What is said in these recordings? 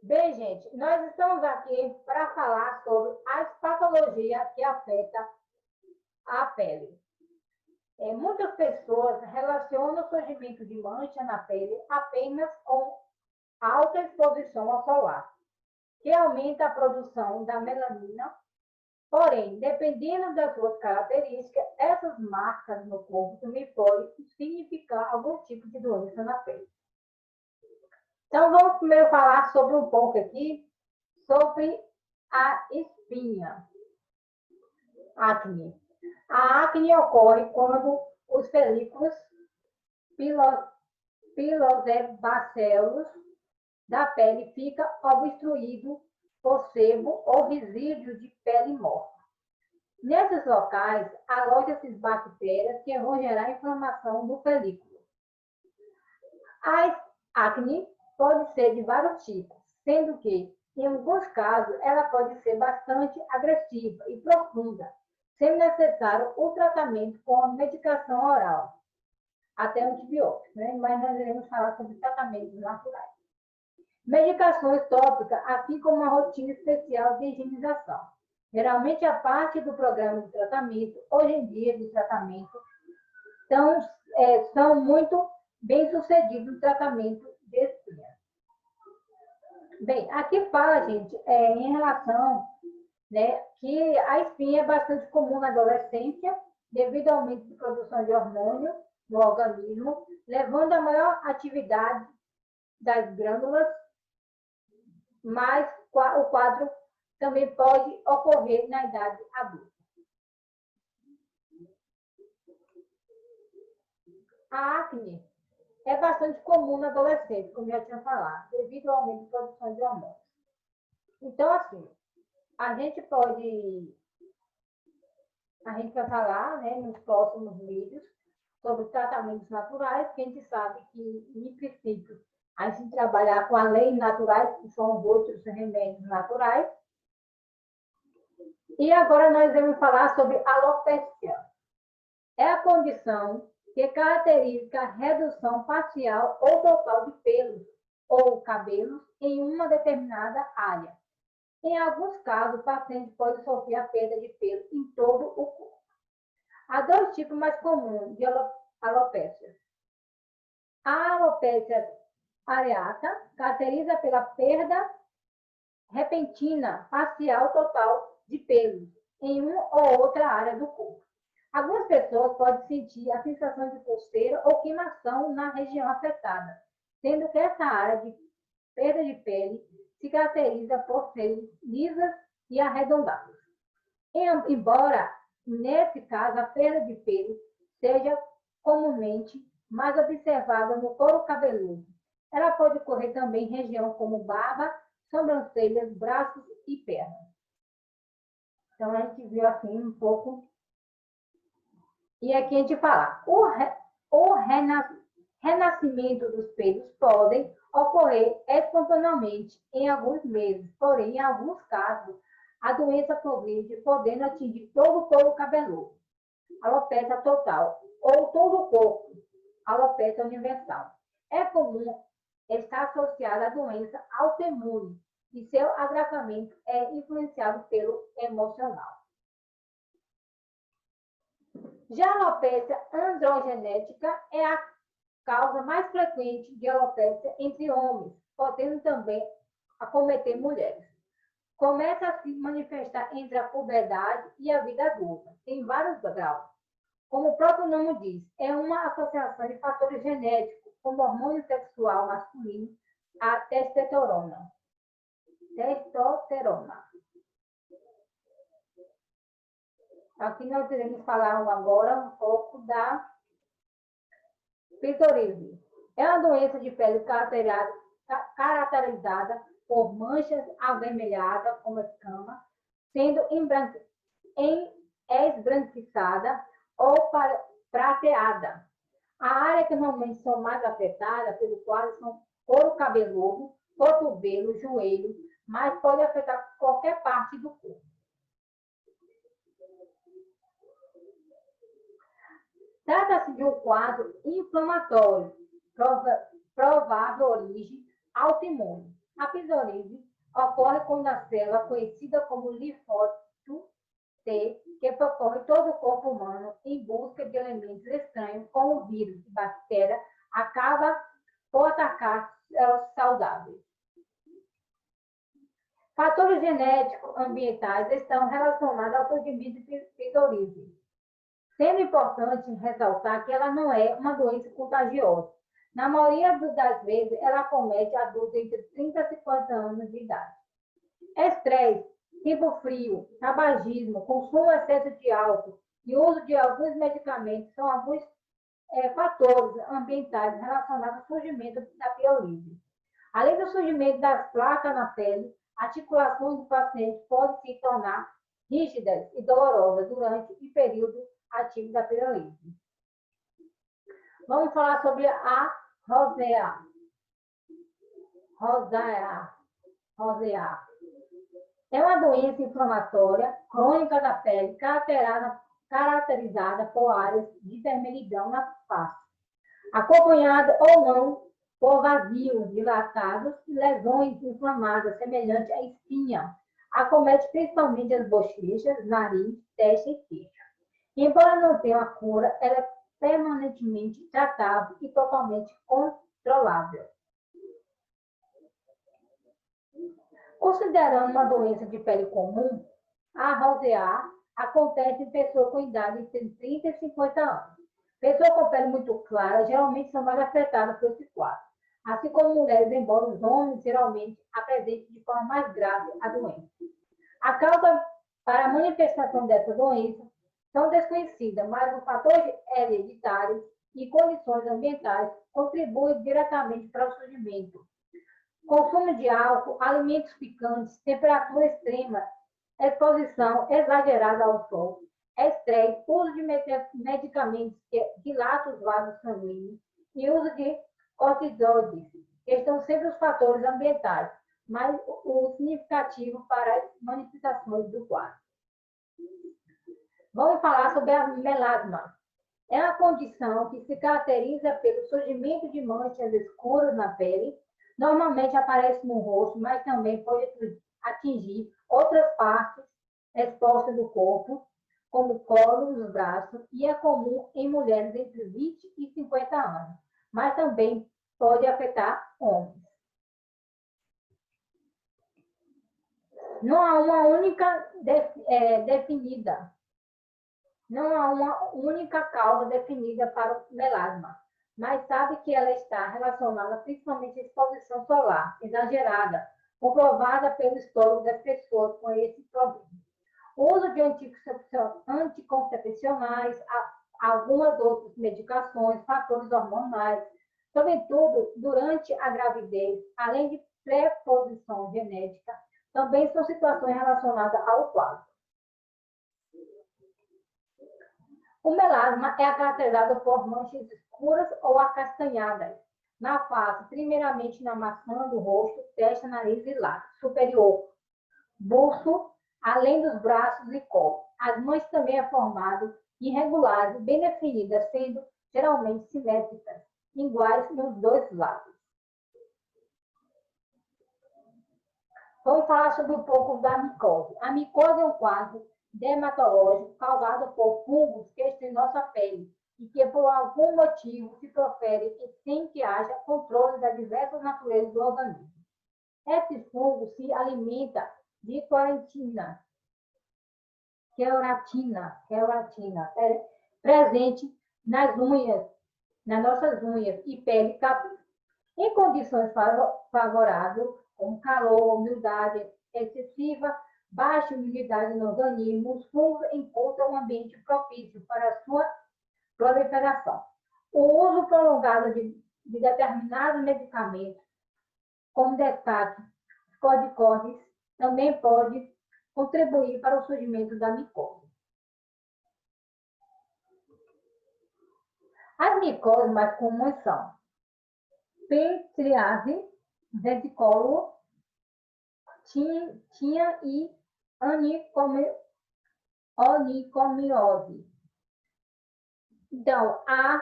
Bem, gente, nós estamos aqui para falar sobre as patologias que afetam a pele. Muitas pessoas relacionam o surgimento de mancha na pele apenas com alta exposição ao solar, que aumenta a produção da melanina. Porém, dependendo das suas características, essas marcas no corpo também podem significar algum tipo de doença na pele. Então, vamos primeiro falar sobre um pouco aqui sobre a espinha, acne. A acne ocorre quando os folículos pilosebáceos da pele ficam obstruídos por sebo ou resíduos de pele morta. Nesses locais, alojam-se bactérias que vão gerar inflamação no folículo. A acne pode ser de vários tipos, sendo que, em alguns casos, ela pode ser bastante agressiva e profunda, sendo necessário o tratamento com a medicação oral, até antibióticos, né? Mas nós iremos falar sobre tratamentos naturais. Medicações tópicas, assim como uma rotina especial de higienização. Geralmente, a parte do programa de tratamento, hoje em dia, de tratamento, são muito bem sucedidos no tratamento de espinha. Bem, aqui fala, gente, em relação, né, que a espinha é bastante comum na adolescência, devido ao aumento de produção de hormônio no organismo, levando a maior atividade das glândulas, mas o quadro também pode ocorrer na idade adulta. A acne é bastante comum na adolescência, como eu já tinha falado, devido ao aumento de produção de hormônios. Então, assim, a gente vai falar, né, nos próximos vídeos sobre tratamentos naturais, que a gente sabe que, em princípio, a gente trabalhar com as leis naturais, que são os outros remédios naturais. E agora nós vamos falar sobre alopecia. É a condição que caracteriza a redução parcial ou total de pelos ou cabelos em uma determinada área. Em alguns casos, o paciente pode sofrer a perda de pelo em todo o corpo. Há dois tipos mais comuns de alopecia. A alopecia areata caracteriza pela perda repentina, parcial, total de pelos em uma ou outra área do corpo. Algumas pessoas podem sentir a sensação de coceira ou queimação na região afetada, sendo que essa área de perda de pele se caracteriza por serem lisas e arredondadas. Embora, nesse caso, a perda de pelo seja comumente mais observada no couro cabeludo, ela pode ocorrer também em região como barba, sobrancelhas, braços e pernas. Então, a gente viu assim um pouco. E aqui a gente fala, o renascimento dos pelos podem ocorrer espontaneamente em alguns meses, porém, em alguns casos, a doença progride, podendo atingir todo o couro cabeludo, alopecia total, ou todo o corpo, alopecia universal. É comum estar associada à doença autoimune e seu agravamento é influenciado pelo emocional. Já a alopecia androgenética é a causa mais frequente de alopecia entre homens, podendo também acometer mulheres. Começa a se manifestar entre a puberdade e a vida adulta, em vários graus. Como o próprio nome diz, é uma associação de fatores genéticos, como hormônio sexual masculino, a testosterona. Aqui nós iremos falar agora um pouco da psoríase. É uma doença de pele caracterizada por manchas avermelhadas, como escama, sendo esbranquiçada ou prateada. A área que normalmente são mais afetadas pelo quadro são couro cabeludo, cotovelo, joelho, mas pode afetar qualquer parte do corpo. Trata-se de um quadro inflamatório, provável origem autoimune. A psoríase ocorre quando a célula, conhecida como linfócito T, que percorre todo o corpo humano em busca de elementos estranhos, como vírus e bactéria, acaba por atacar células saudáveis. Fatores genéticos ambientais estão relacionados ao surgimento de psoríase, sendo importante ressaltar que ela não é uma doença contagiosa. Na maioria das vezes, ela acomete adultos entre 30 e 50 anos de idade. Estresse, tempo frio, tabagismo, consumo excesso de álcool e uso de alguns medicamentos são alguns fatores ambientais relacionados ao surgimento da psoríase. Além do surgimento das placas na pele, articulações do paciente podem se tornar rígidas e dolorosas durante o período ativo da psoríase. Vamos falar sobre a rosácea. É uma doença inflamatória crônica da pele caracterizada por áreas de vermelhidão na face, acompanhada ou não por vazios dilatados e lesões inflamadas semelhantes à espinha. Acomete principalmente as bochechas, nariz, testa e queixo. Embora não tenha uma cura, ela é permanentemente tratável e totalmente controlável. Considerando uma doença de pele comum, a rosácea acontece em pessoas com idade entre 30 e 50 anos. Pessoas com pele muito clara geralmente são mais afetadas por esse quadro, assim como mulheres, embora os homens geralmente apresentem de forma mais grave a doença. A causa para a manifestação dessa doença são desconhecidas, mas os fatores hereditários e condições ambientais contribuem diretamente para o surgimento. Consumo de álcool, alimentos picantes, temperatura extrema, exposição exagerada ao sol, estresse, uso de medicamentos que dilatam os vasos sanguíneos e uso de corticoides, que são sempre os fatores ambientais, mas o significativo para as manifestações do quadro. Vamos falar sobre a melasma. É uma condição que se caracteriza pelo surgimento de manchas escuras na pele. Normalmente aparece no rosto, mas também pode atingir outras partes expostas do corpo, como o colo e os braços, e é comum em mulheres entre 20 e 50 anos, mas também pode afetar homens. Não há uma única definida. Não há uma única causa definida para o melasma, mas sabe que ela está relacionada principalmente à exposição solar exagerada, comprovada pelo histórico das pessoas com esse problema. O uso de anticoncepcionais, algumas outras medicações, fatores hormonais, sobretudo durante a gravidez, além de predisposição genética, também são situações relacionadas ao quadro. O melasma é caracterizado por manchas escuras ou acastanhadas na face, primeiramente na maçã do rosto, testa, nariz e lábio superior, busto, além dos braços e colo. As manchas também são formadas irregulares, bem definidas, sendo geralmente simétricas, iguais nos dois lados. Vamos falar sobre um pouco da micose. A micose é um quadro dermatológico causado por fungos que estão em nossa pele e que, por algum motivo, se proferem sem que haja controle das diversas naturezas do organismo. Esse fungo se alimenta de queratina, presente nas unhas, nas nossas unhas e pele cabelo. Em condições favoráveis, como calor, umidade excessiva, baixa umidade no organismo, os fungos encontram um ambiente propício para a sua proliferação. O uso prolongado de determinados medicamentos, como destaque corticoides, também pode contribuir para o surgimento da micose. As micoses mais comuns são psoriase, vesículo, tinea e onicomiose. Então, a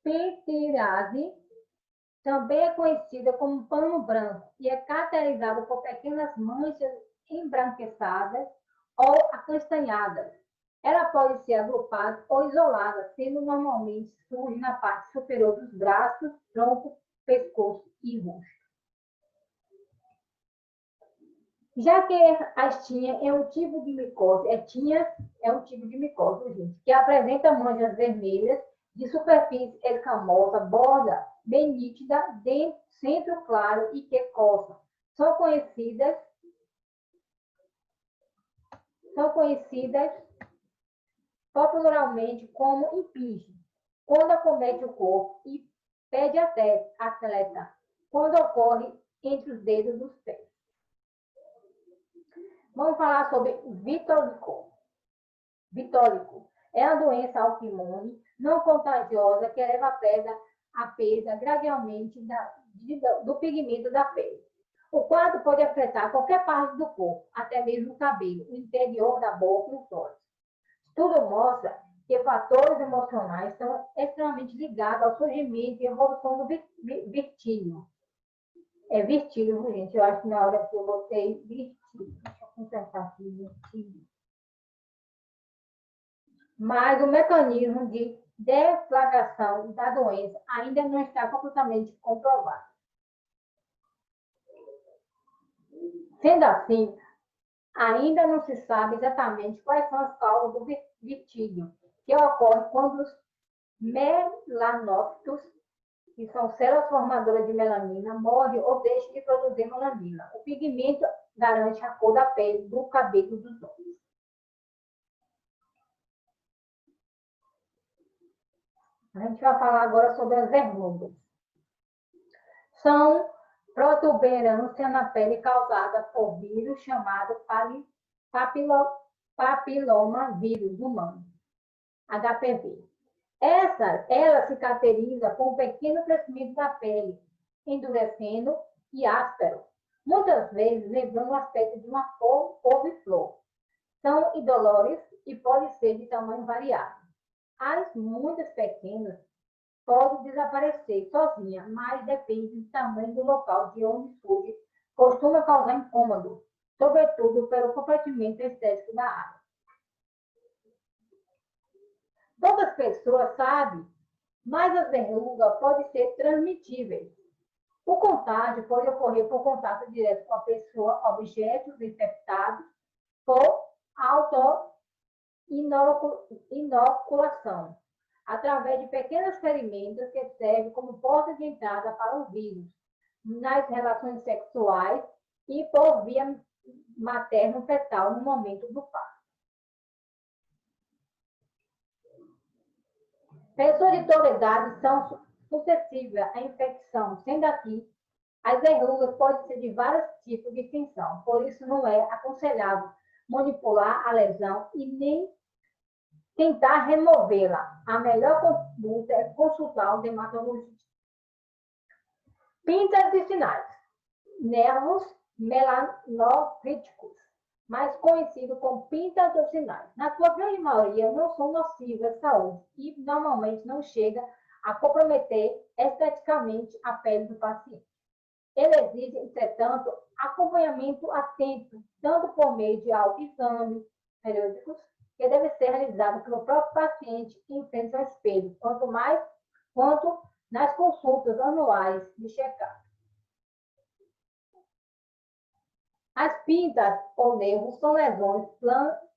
psoriase Também é conhecida como pano branco e é caracterizada por pequenas manchas embranquiçadas ou acastanhadas. Ela pode ser agrupada ou isolada, sendo normalmente surge na parte superior dos braços, tronco, pescoço e rosto. Já que a estinha é um tipo de micose, gente, que apresenta manchas vermelhas de superfície escamosa, borda bem nítida, dentro, centro claro e que coça. São conhecidas popularmente como impinge, quando acomete o corpo e pede até atleta, quando ocorre entre os dedos dos pés. Vamos falar sobre vitólico. É a doença autoimune não contagiosa que leva a perda gradualmente do pigmento da pele. O quadro pode afetar qualquer parte do corpo, até mesmo o cabelo, o interior da boca e os olhos. Tudo mostra que fatores emocionais estão extremamente ligados ao surgimento e evolução do vertígio. É vertígio, gente. Eu acho que na hora que eu botei vertígio, deixa eu consertar aqui, vertígio. Mas o mecanismo de deflagração da doença ainda não está completamente comprovado. Sendo assim, ainda não se sabe exatamente quais são as causas do vertígio, que ocorre quando os melanócitos, que são células formadoras de melanina, morrem ou deixam de produzir melanina. O pigmento garante a cor da pele, do cabelo dos olhos. A gente vai falar agora sobre as verrugas. São protuberância na pele causada por vírus chamado papiloma vírus humano, HPV. Ela se caracteriza por um pequeno crescimento da pele, endurecendo e áspero, muitas vezes lembrando o aspecto de uma couve-flor. São indolores e podem ser de tamanho variável. As muitas pequenas podem desaparecer sozinha, mas depende do tamanho do local de onde surge, costuma causar incômodo, sobretudo pelo comprometimento estético da área. Poucas pessoas sabem, mas as verrugas podem ser transmitíveis. O contágio pode ocorrer por contato direto com a pessoa, objetos infectados, por auto-inoculação, através de pequenos ferimentos que servem como porta de entrada para o vírus, nas relações sexuais e por via materno-fetal no momento do parto. Pessoas de toda idade são suscetíveis à infecção, sendo aqui as verrugas podem ser de vários tipos de extensão, por isso não é aconselhável manipular a lesão e nem tentar removê-la. A melhor conduta é consultar o dermatologista. Pintas e sinais. Nervos melanocíticos, mais conhecidos como pintas ou sinais. Na sua grande maioria, não são nocivas à saúde e normalmente não chega a comprometer esteticamente a pele do paciente. Ele exige, entretanto, acompanhamento atento, tanto por meio de autoexames periódicos, que deve ser realizado pelo próprio paciente em frente ao espelho, quanto nas consultas anuais de check-up. As pintas ou nervos são lesões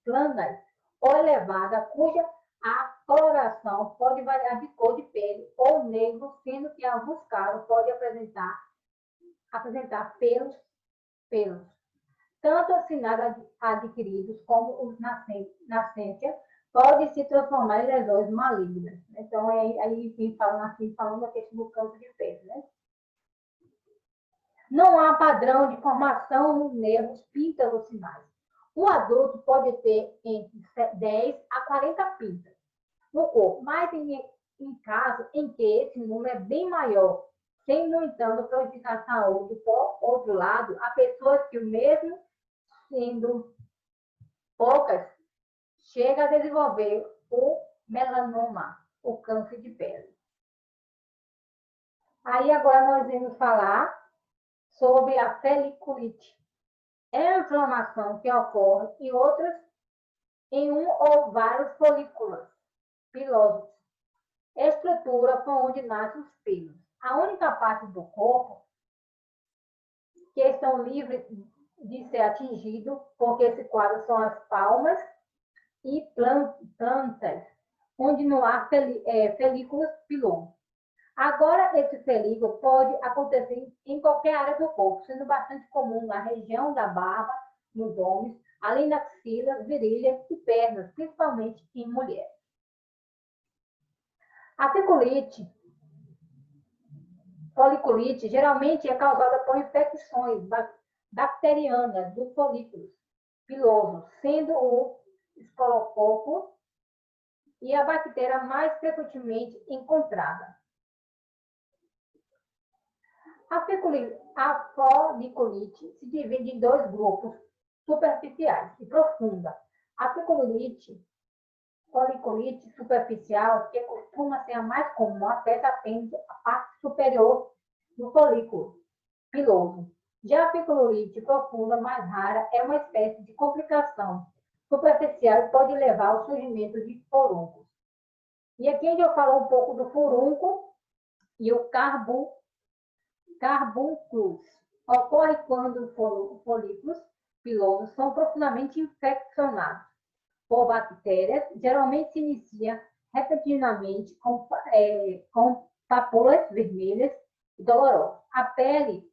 planas ou elevadas, cuja a coloração pode variar de cor de pele ou negro, sendo que em alguns casos pode apresentar pelos. Tanto os sinais adquiridos como os nascência podem se transformar em lesões malignas. Então, aí falando da questão do câncer de pele, né? Não há padrão de formação nos nervos pintas ou sinais. O adulto pode ter entre 10 a 40 pintas no corpo, mas em casos em que esse número é bem maior, sem, no entanto, prejudicar a saúde. Por outro lado, há pessoas que, mesmo sendo poucas, chegam a desenvolver o melanoma, o câncer de pele. Aí agora nós vamos falar sobre a foliculite. É a inflamação que ocorre em um ou vários folículos pilosos, estrutura por onde nascem os pelos. A única parte do corpo que estão livres de ser atingido, porque esse quadro são as palmas e plantas, onde não há felículos pilosos. Agora, esse felículo pode acontecer em qualquer área do corpo, sendo bastante comum na região da barba, nos homens, além das axilas, virilhas e pernas, principalmente em mulheres. A foliculite geralmente é causada por infecções bacterianas dos folículos pilosos, sendo o esporococo e a bactéria mais frequentemente encontrada. A foliculite se divide em dois grupos, superficiais e profunda. A foliculite superficial, que costuma ser a mais comum, afeta apenas a parte superior do folículo piloso. Já a foliculite profunda, mais rara, é uma espécie de complicação superficial e pode levar ao surgimento de furúnculos. E aqui a gente já falou um pouco do furúnculo e o carbúnculos. Ocorre quando os folículos pilosos são profundamente infeccionados por bactérias, geralmente se inicia repentinamente com papúlas vermelhas e dolorosas. A pele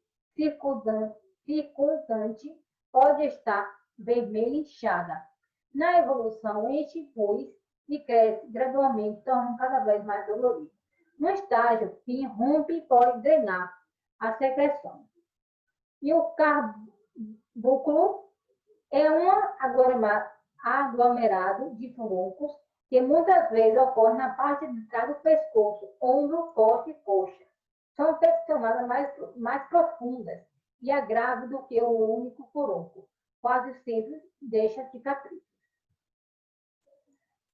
circundante pode estar vermelha inchada. Na evolução, enche pus e cresce gradualmente, tornando cada vez mais dolorido. No estágio fim, rompe e pode drenar a secreção. E o carbúnculo é um aglomerado de furúnculos que muitas vezes ocorre na parte de trás do pescoço, ombro, costa e coxa. São infeccionadas mais profundas e é grave do que o único furúnculo. Quase sempre deixa cicatriz.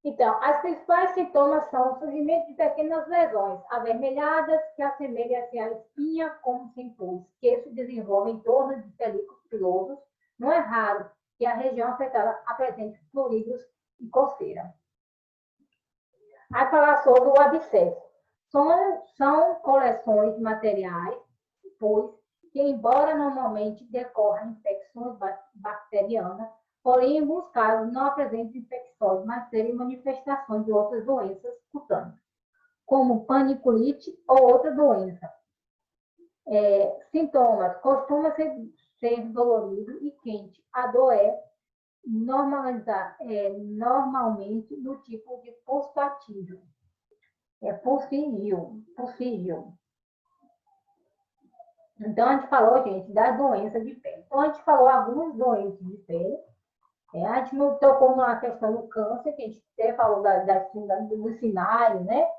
Então, as principais sintomas são o surgimento de pequenas lesões avermelhadas que assemelham-se à espinha como sem pus, que se desenvolvem em torno de películas pilosos. Não é raro que a região afetada apresente fluídos e coceira. Aí falar sobre o abscesso. São coleções de materiais, pois, que embora normalmente decorram infecções bacterianas, porém, em alguns casos, não apresentam infecções, mas terem manifestações de outras doenças cutâneas, como paniculite ou outra doença. Sintomas: costuma ser dolorido e quente. A dor é normalmente do tipo de pulsatível. Pulsível. Então, a gente falou, gente, das doenças de pele. Então, a gente falou algumas doenças de pele. A gente não tocou na questão do câncer, que a gente até falou dos sinais, né?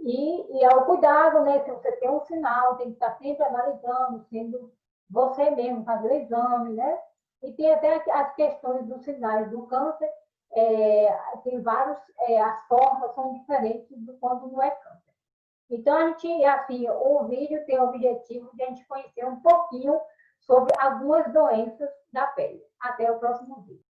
E ao cuidado, né? Se você tem um sinal, tem que estar sempre analisando, sendo você mesmo fazer o exame, né? E tem até as questões dos sinais do câncer, tem vários, as formas são diferentes do quando não é câncer. Então, a gente, assim, o vídeo tem o objetivo de a gente conhecer um pouquinho sobre algumas doenças da pele. Até o próximo vídeo.